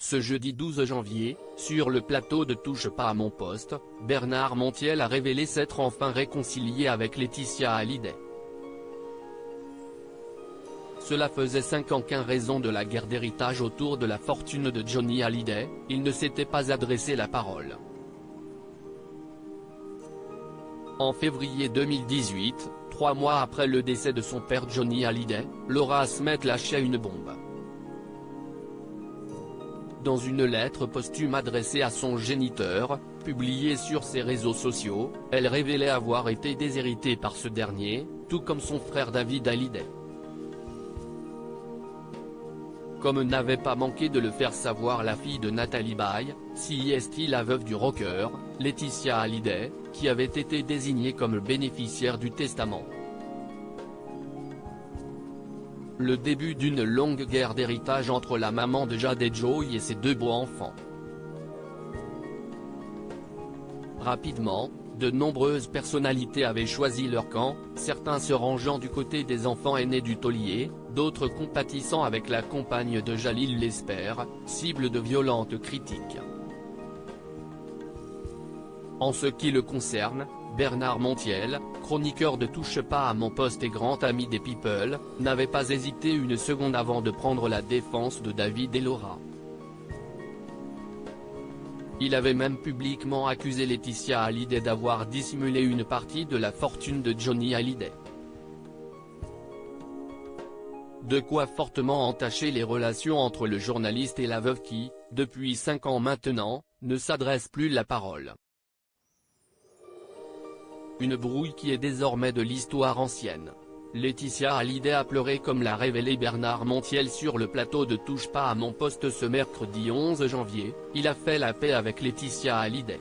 Ce jeudi 12 janvier, sur le plateau de Touche pas à mon poste, Bernard Montiel a révélé s'être enfin réconcilié avec Laetitia Hallyday. Cela faisait 5 ans qu'en raison de la guerre d'héritage autour de la fortune de Johnny Hallyday, il ne s'était pas adressé la parole. En février 2018, 3 mois après le décès de son père Johnny Hallyday, Laura Smet lâchait une bombe. Dans une lettre posthume adressée à son géniteur, publiée sur ses réseaux sociaux, elle révélait avoir été déshéritée par ce dernier, tout comme son frère David Hallyday. Comme n'avait pas manqué de le faire savoir la fille de Nathalie Baye, CIST la veuve du rocker, Laetitia Hallyday, qui avait été désignée comme bénéficiaire du testament. Le début d'une longue guerre d'héritage entre la maman de Jade et Joey et ses 2 beaux enfants. Rapidement, de nombreuses personnalités avaient choisi leur camp, certains se rangeant du côté des enfants aînés du taulier, d'autres compatissant avec la compagne de Jalil Lesper, cible de violentes critiques. En ce qui le concerne, Bernard Montiel, chroniqueur de Touche pas à mon poste et grand ami des People, n'avait pas hésité une seconde avant de prendre la défense de David et Laura. Il avait même publiquement accusé Laetitia Hallyday d'avoir dissimulé une partie de la fortune de Johnny Hallyday. De quoi fortement entacher les relations entre le journaliste et la veuve qui, depuis 5 ans maintenant, ne s'adresse plus la parole. Une brouille qui est désormais de l'histoire ancienne. Laetitia Hallyday a pleuré comme l'a révélé Bernard Montiel sur le plateau de Touche pas à mon poste ce mercredi 11 janvier, il a fait la paix avec Laetitia Hallyday.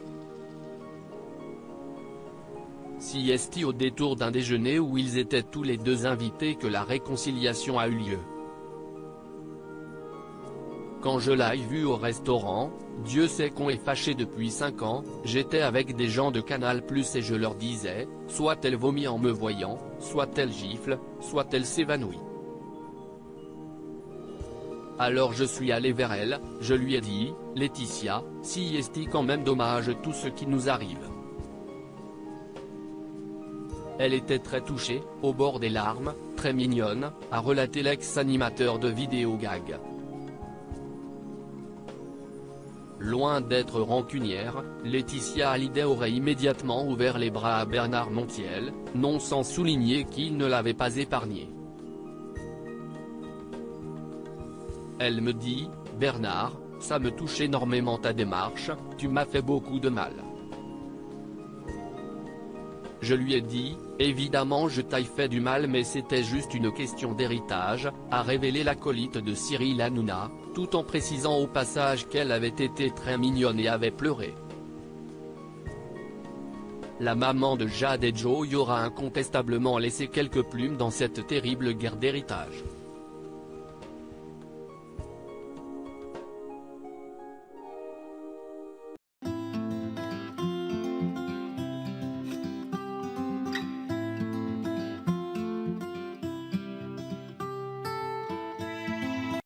CIST au détour d'un déjeuner où ils étaient tous les deux invités que la réconciliation a eu lieu. Quand je l'ai vue au restaurant, Dieu sait qu'on est fâché depuis 5 ans, j'étais avec des gens de Canal+ et je leur disais, soit elle vomit en me voyant, soit elle gifle, soit elle s'évanouit. Alors je suis allé vers elle, je lui ai dit, Laetitia, CIST quand même dommage tout ce qui nous arrive. Elle était très touchée, au bord des larmes, très mignonne, a relaté l'ex-animateur de vidéo gag. Loin d'être rancunière, Laetitia Hallyday aurait immédiatement ouvert les bras à Bernard Montiel, non sans souligner qu'il ne l'avait pas épargné. Elle me dit, Bernard, ça me touche énormément ta démarche, tu m'as fait beaucoup de mal. Je lui ai dit, évidemment je t'ai fait du mal mais c'était juste une question d'héritage, a révélé l'acolyte de Cyril Hanouna, tout en précisant au passage qu'elle avait été très mignonne et avait pleuré. La maman de Jade et Joey aura incontestablement laissé quelques plumes dans cette terrible guerre d'héritage.